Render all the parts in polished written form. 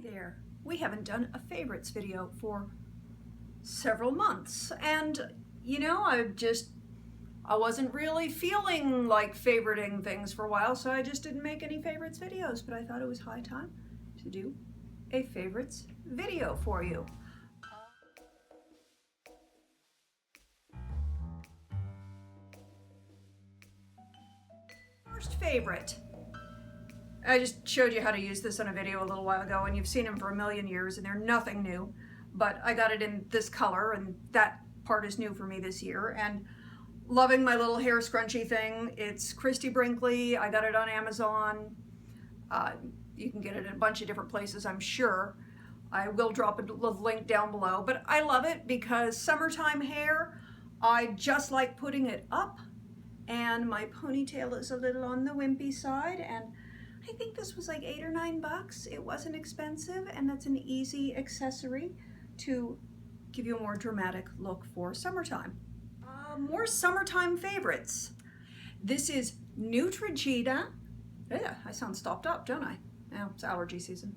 there. We haven't done a favorites video for several months, and you know, I wasn't really feeling like favoriting things for a while, so I just didn't make any favorites videos, but I thought it was high time to do a favorites video for you. First favorite. I just showed you how to use this on a video a little while ago, and you've seen them for a million years and they're nothing new, but I got it in this color and that part is new for me this year. And loving my little hair scrunchie thing. It's Christy Brinkley. I got it on Amazon. You can get it in a bunch of different places, I'm sure. I will drop a little link down below, but I love it because summertime hair, I just like putting it up, and my ponytail is a little on the wimpy side, and I think this was like $8 or $9. It wasn't expensive, and that's an easy accessory to give you a more dramatic look for summertime. More summertime favorites. This is Neutrogena. Yeah, I sound stopped up, don't I? Well, it's allergy season.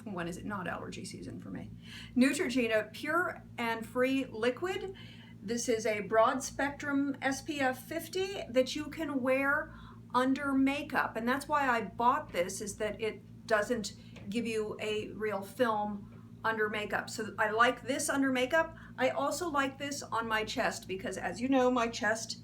When is it not allergy season for me? Neutrogena Pure and Free Liquid. This is a broad spectrum SPF 50 that you can wear under makeup, and that's why I bought this, is that it doesn't give you a real film under makeup. So I like this under makeup. I also like this on my chest because, as you know, my chest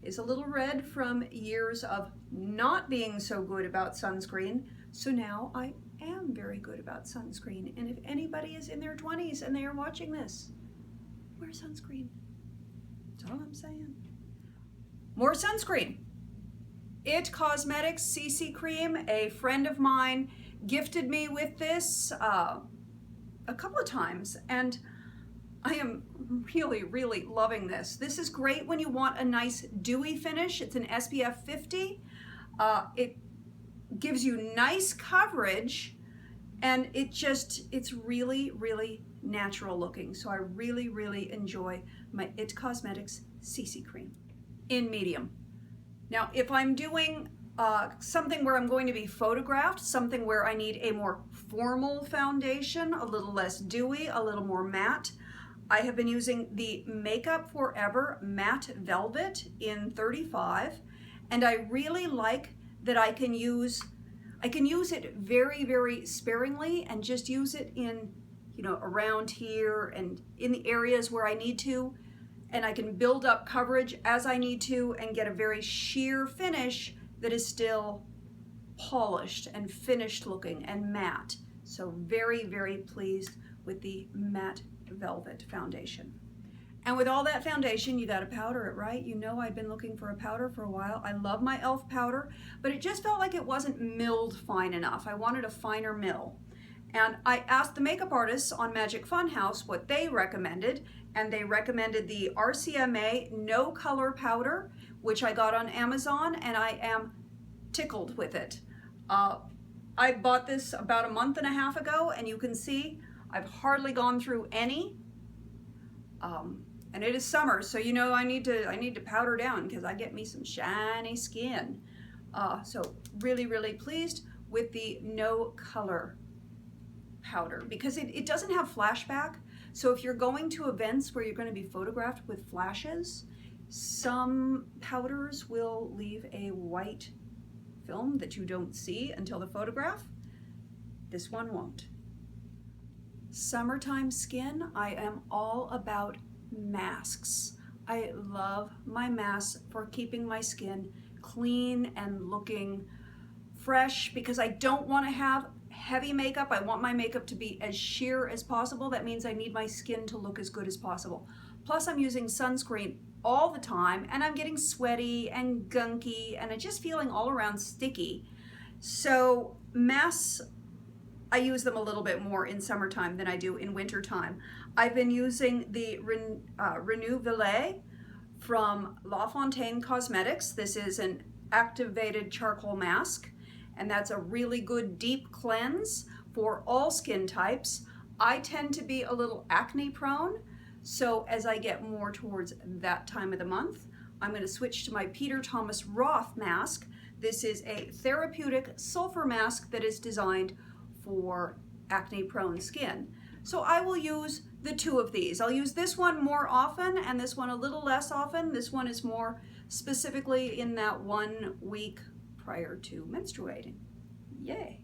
is a little red from years of not being so good about sunscreen. So now I am very good about sunscreen. And if anybody is in their 20s and they are watching this, wear sunscreen. That's all I'm saying. More sunscreen. It Cosmetics CC Cream. A friend of mine gifted me with this a couple of times, and I am really loving this. This is great when you want a nice dewy finish. It's an SPF 50. It gives you nice coverage, and it's really natural looking. So I really enjoy my It Cosmetics CC Cream in medium. Now, if I'm doing something where I'm going to be photographed, something where I need a more formal foundation, a little less dewy, a little more matte, I have been using the Makeup Forever Matte Velvet in 35, and I really like that I can use it very sparingly and just use it in, you know, around here and in the areas where I need to, and I can build up coverage as I need to and get a very sheer finish that is still polished and finished looking and matte. So very pleased with the Matte Velvet foundation. And with all that foundation, you gotta powder it, right? You know, I've been looking for a powder for a while. I love my e.l.f. powder, but it just felt like it wasn't milled fine enough. I wanted a finer mill. And I asked the makeup artists on Magic Funhouse what they recommended, and they recommended the RCMA No Color Powder, which I got on Amazon, and I am tickled with it. I bought this about a month and a half ago, and you can see I've hardly gone through any. And it is summer, so you know I need to powder down because I get me some shiny skin. So really pleased with the No Color powder because it doesn't have flashback. So if you're going to events where you're going to be photographed with flashes, some powders will leave a white film that you don't see until the photograph. This one won't. Summertime skin, I am all about masks. I love my masks for keeping my skin clean and looking fresh because I don't want to have heavy makeup. I want my makeup to be as sheer as possible. That means I need my skin to look as good as possible. Plus I'm using sunscreen all the time and I'm getting sweaty and gunky and I'm just feeling all around sticky. So masks, I use them a little bit more in summertime than I do in wintertime. I've been using the Renouvelé from La Fontaine Cosmetics. This is an activated charcoal mask, and that's a really good deep cleanse for all skin types. I tend to be a little acne prone, so as I get more towards that time of the month, I'm going to switch to my Peter Thomas Roth mask. This is a therapeutic sulfur mask that is designed for acne-prone skin. So I will use the two of these. I'll use this one more often and this one a little less often. This one is more specifically in that 1 week prior to menstruating. Yay.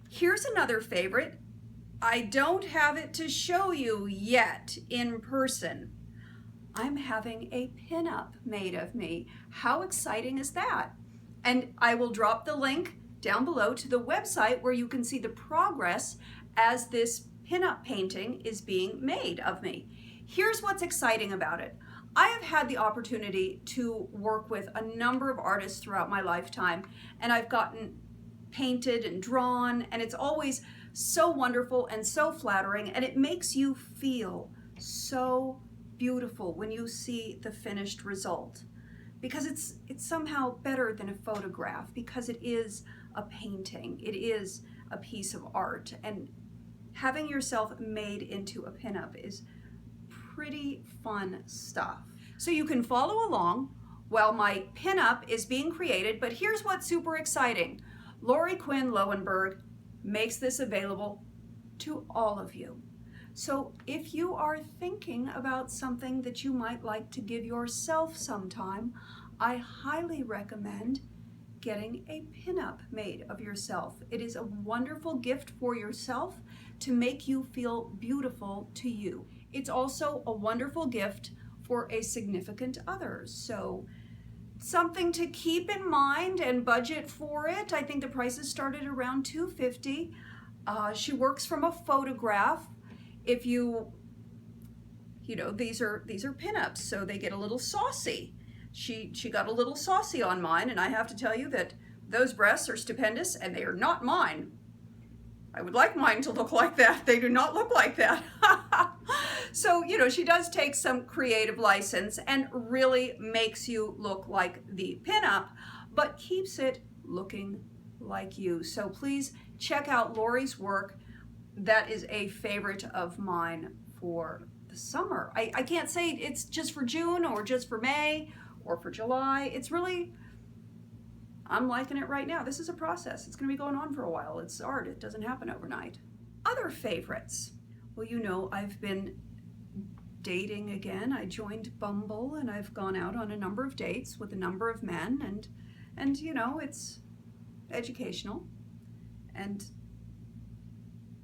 Here's another favorite. I don't have it to show you yet in person. I'm having a pinup made of me. How exciting is that? And I will drop the link down below to the website where you can see the progress as this pinup painting is being made of me. Here's what's exciting about it. I have had the opportunity to work with a number of artists throughout my lifetime, and I've gotten painted and drawn, and it's always so wonderful and so flattering, and it makes you feel so beautiful when you see the finished result, because it's somehow better than a photograph, because it is a painting, it is a piece of art, and having yourself made into a pinup is pretty fun stuff. So you can follow along while my pinup is being created, but here's what's super exciting. Laurie Quinn Lowenberg makes this available to all of you. So if you are thinking about something that you might like to give yourself sometime, I highly recommend getting a pinup made of yourself. It is a wonderful gift for yourself to make you feel beautiful to you. It's also a wonderful gift for a significant other. So something to keep in mind and budget for it. I think the prices started around $250. She works from a photograph. If you know, these are pinups, so they get a little saucy. She got a little saucy on mine, and I have to tell you that those breasts are stupendous, and they are not mine. I would like mine to look like that. They do not look like that. So, you know, she does take some creative license and really makes you look like the pinup, but keeps it looking like you. So please check out Laurie's work. That is a favorite of mine for the summer. I can't say it's just for June or just for May or for July. It's really, I'm liking it right now. This is a process. It's going to be going on for a while. It's art. It doesn't happen overnight. Other favorites. Well, you know, I've been dating again. I joined Bumble, and I've gone out on a number of dates with a number of men, and you know, it's educational, and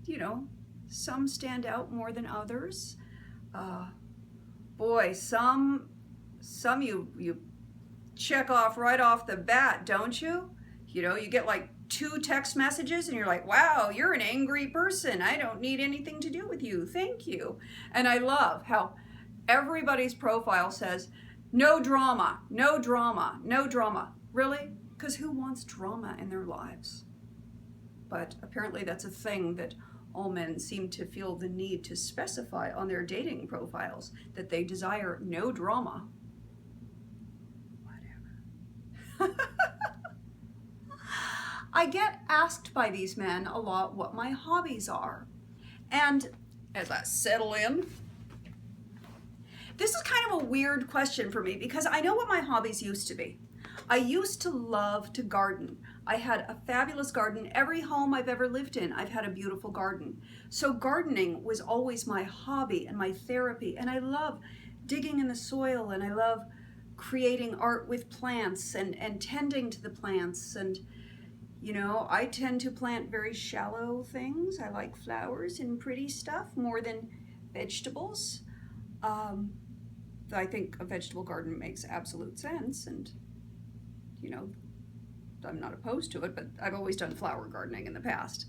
you know, some stand out more than others. Boy, some you check off right off the bat, don't you? You know, you get like 2 text messages and you're like, wow, you're an angry person. I don't need anything to do with you. Thank you. And I love how everybody's profile says, no drama, no drama, no drama. Really? Because who wants drama in their lives? But apparently that's a thing that all men seem to feel the need to specify on their dating profiles, that they desire no drama. Whatever. I get asked by these men a lot what my hobbies are. And as I settle in, this is kind of a weird question for me because I know what my hobbies used to be. I used to love to garden. I had a fabulous garden. Every home I've ever lived in, I've had a beautiful garden. So gardening was always my hobby and my therapy. And I love digging in the soil, and I love creating art with plants and tending to the plants. And you know, I tend to plant very shallow things. I like flowers and pretty stuff more than vegetables. I think a vegetable garden makes absolute sense, and you know, I'm not opposed to it, but I've always done flower gardening in the past.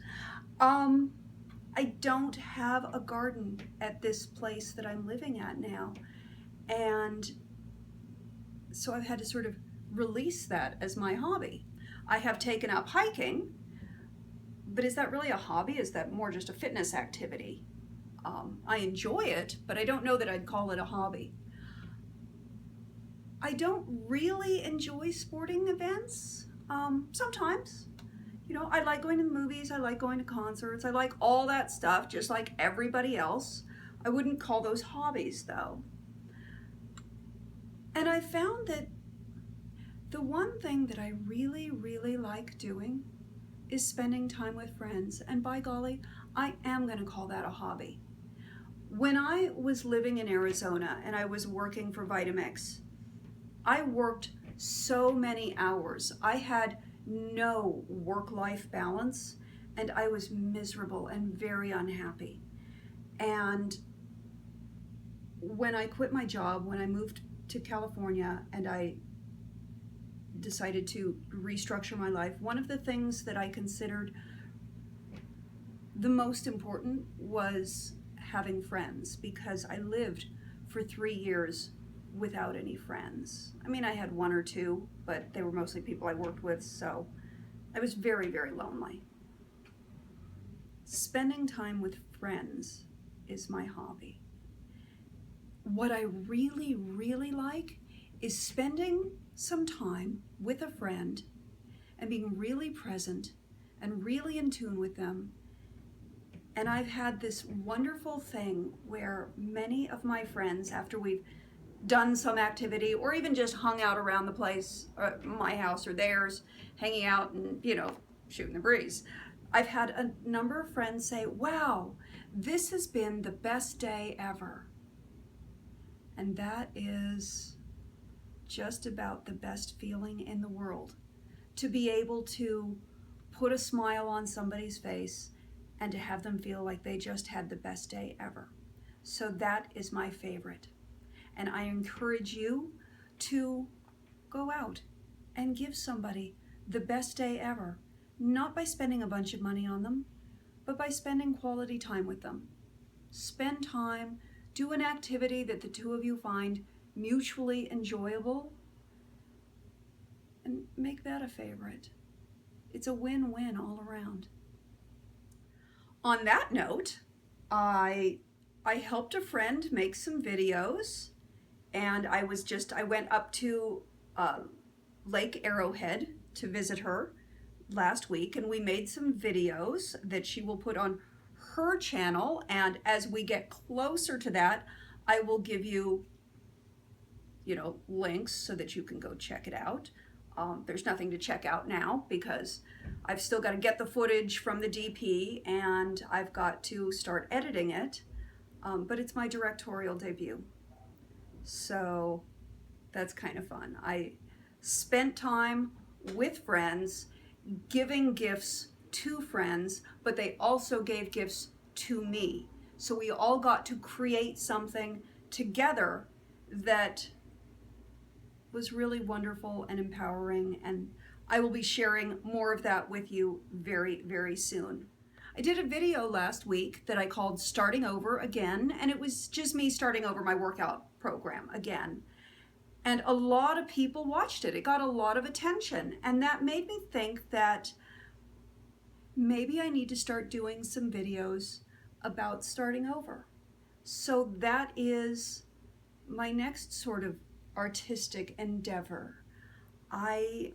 I don't have a garden at this place that I'm living at now, and so I've had to sort of release that as my hobby. I have taken up hiking, but is that really a hobby? Is that more just a fitness activity? I enjoy it, but I don't know that I'd call it a hobby. I don't really enjoy sporting events. Sometimes, you know, I like going to the movies, I like going to concerts, I like all that stuff, just like everybody else. I wouldn't call those hobbies, though. And I found that the one thing that I really, really like doing is spending time with friends. And by golly, I am going to call that a hobby. When I was living in Arizona and I was working for Vitamix, I worked so many hours. I had no work-life balance, and I was miserable and very unhappy. And when I quit my job, when I moved to California and I decided to restructure my life, one of the things that I considered the most important was having friends, because I lived for 3 years without any friends. I mean, I had one or two, but they were mostly people I worked with, so I was very, very lonely. Spending time with friends is my hobby. What I really, really like is spending some time with a friend and being really present and really in tune with them. And I've had this wonderful thing where many of my friends, after we've done some activity or even just hung out around the place, my house or theirs, hanging out and, shooting the breeze, I've had a number of friends say, wow, this has been the best day ever. And that is just about the best feeling in the world, to be able to put a smile on somebody's face and to have them feel like they just had the best day ever. So that is my favorite. And I encourage you to go out and give somebody the best day ever, not by spending a bunch of money on them, but by spending quality time with them. Spend time, do an activity that the two of you find mutually enjoyable, and make that a favorite. It's a win-win all around. On that note, I helped a friend make some videos, and I went up to Lake Arrowhead to visit her last week, and we made some videos that she will put on her channel, and as we get closer to that, I will give you, links so that you can go check it out. There's nothing to check out now because I've still got to get the footage from the DP and I've got to start editing it, but it's my directorial debut. So that's kind of fun. I spent time with friends, giving gifts to friends, but they also gave gifts to me. So we all got to create something together that was really wonderful and empowering, and I will be sharing more of that with you very, very soon. I did a video last week that I called Starting Over Again, and it was just me starting over my workout program again. And a lot of people watched it. It got a lot of attention, and that made me think that maybe I need to start doing some videos about starting over. So that is my next sort of artistic endeavor. I'm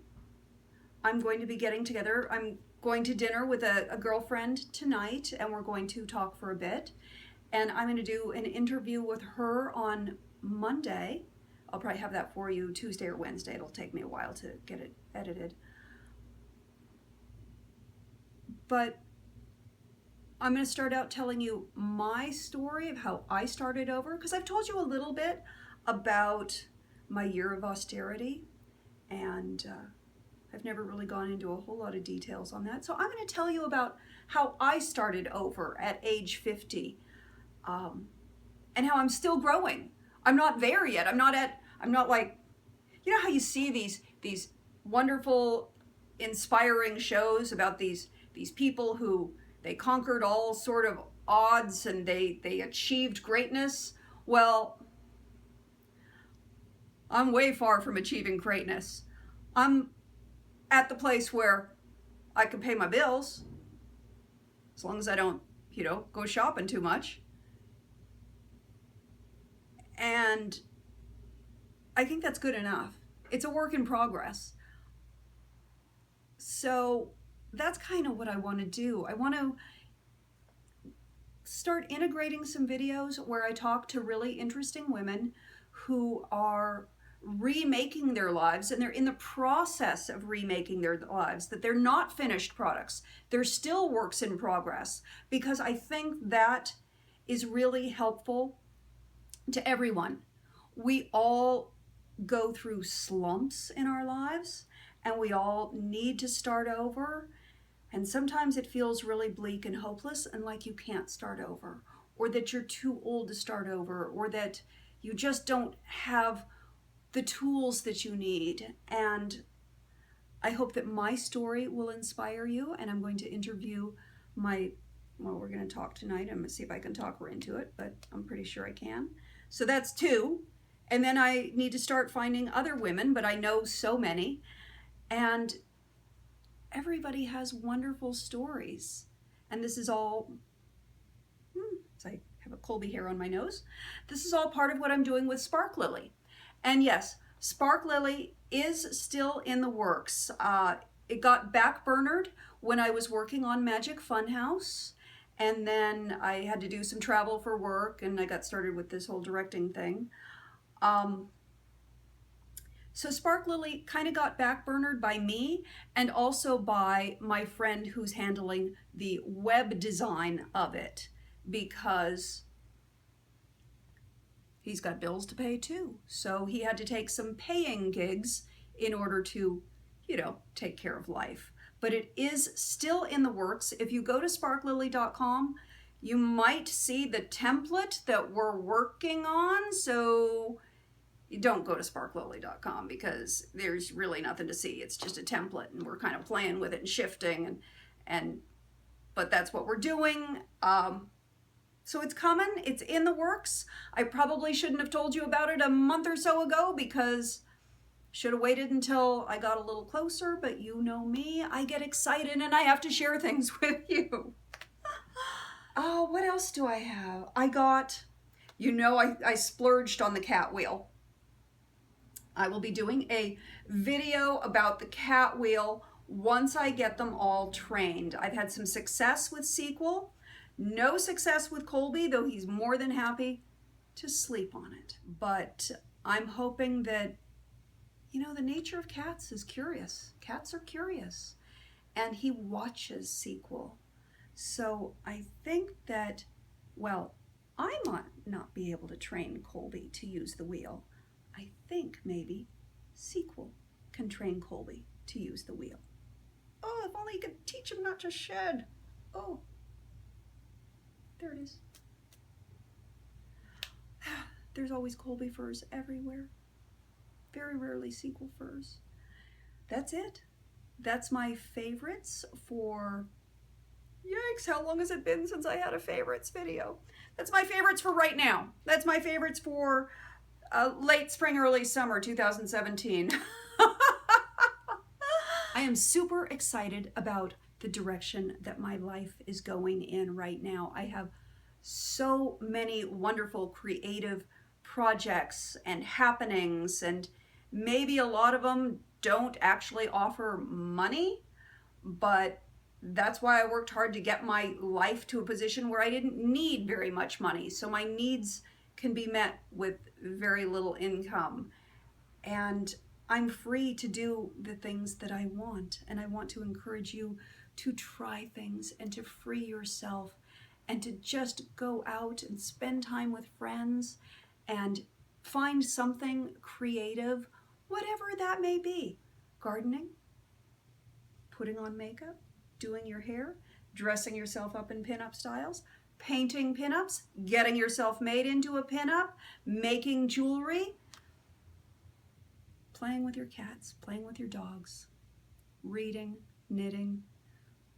going to be getting together. I'm going to dinner with a girlfriend tonight, and we're going to talk for a bit. And I'm going to do an interview with her on Monday. I'll probably have that for you Tuesday or Wednesday. It'll take me a while to get it edited. But I'm going to start out telling you my story of how I started over, because I've told you a little bit about my year of austerity, and I've never really gone into a whole lot of details on that. So I'm going to tell you about how I started over at age 50, and how I'm still growing. I'm not there yet. I'm not like, how you see these wonderful, inspiring shows about these people who they conquered all sort of odds and they achieved greatness. Well, I'm way far from achieving greatness. I'm at the place where I can pay my bills, as long as I don't, go shopping too much. And I think that's good enough. It's a work in progress. So that's kind of what I want to do. I want to start integrating some videos where I talk to really interesting women who are remaking their lives, and they're in the process of remaking their lives, that they're not finished products. They're still works in progress, because I think that is really helpful to everyone. We all go through slumps in our lives, and we all need to start over. And sometimes it feels really bleak and hopeless and like you can't start over, or that you're too old to start over, or that you just don't have the tools that you need. And I hope that my story will inspire you. And I'm going to interview we're going to talk tonight. I'm going to see if I can talk her into it, but I'm pretty sure I can. So that's 2. And then I need to start finding other women, but I know so many. And everybody has wonderful stories. And this is all, I have a Colby hair on my nose. This is all part of what I'm doing with Spark Lily. And yes, Spark Lily is still in the works. It got backburnered when I was working on Magic Funhouse. And then I had to do some travel for work, and I got started with this whole directing thing. So Spark Lily kind of got backburnered by me, and also by my friend who's handling the web design of it, because he's got bills to pay too. So he had to take some paying gigs in order to, take care of life. But it is still in the works. If you go to sparklily.com, you might see the template that we're working on. So you don't go to sparklily.com, because there's really nothing to see. It's just a template, and we're kind of playing with it and shifting, but that's what we're doing. So it's coming, it's in the works. I probably shouldn't have told you about it a month or so ago, because should have waited until I got a little closer, but you know me, I get excited and I have to share things with you. Oh, what else do I have? I got, I splurged on the cat wheel. I will be doing a video about the cat wheel once I get them all trained. I've had some success with Sequel, no success with Colby, though he's more than happy to sleep on it. But I'm hoping that, the nature of cats is curious. Cats are curious. And he watches Sequel. So I think that, I might not be able to train Colby to use the wheel. I think maybe Sequel can train Colby to use the wheel. Oh, if only you could teach him not to shed. Oh, there it is. There's always Colby furs everywhere. Very rarely Sequel furs. That's it. That's my favorites for, yikes, how long has it been since I had a favorites video? That's my favorites for right now. That's my favorites for late spring, early summer 2017. I am super excited about the direction that my life is going in right now. I have so many wonderful creative projects and happenings, and maybe a lot of them don't actually offer money, but that's why I worked hard to get my life to a position where I didn't need very much money. So my needs can be met with very little income. And I'm free to do the things that I want. And I want to encourage you to try things and to free yourself and to just go out and spend time with friends and find something creative, whatever that may be. Gardening, putting on makeup, doing your hair, dressing yourself up in pinup styles, painting pinups, getting yourself made into a pinup, making jewelry, playing with your cats, playing with your dogs, reading, knitting,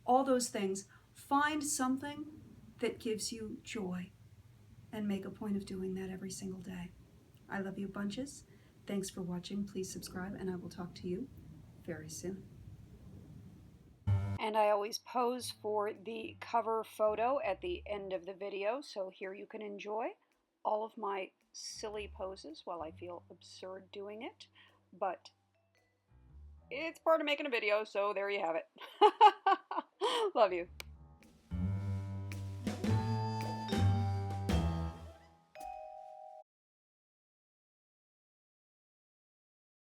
all those things. Find something that gives you joy and make a point of doing that every single day. I love you bunches. Thanks for watching. Please subscribe, and I will talk to you very soon. And I always pose for the cover photo at the end of the video, so here you can enjoy all of my silly poses while I feel absurd doing it, but it's part of making a video, so there you have it. Love you.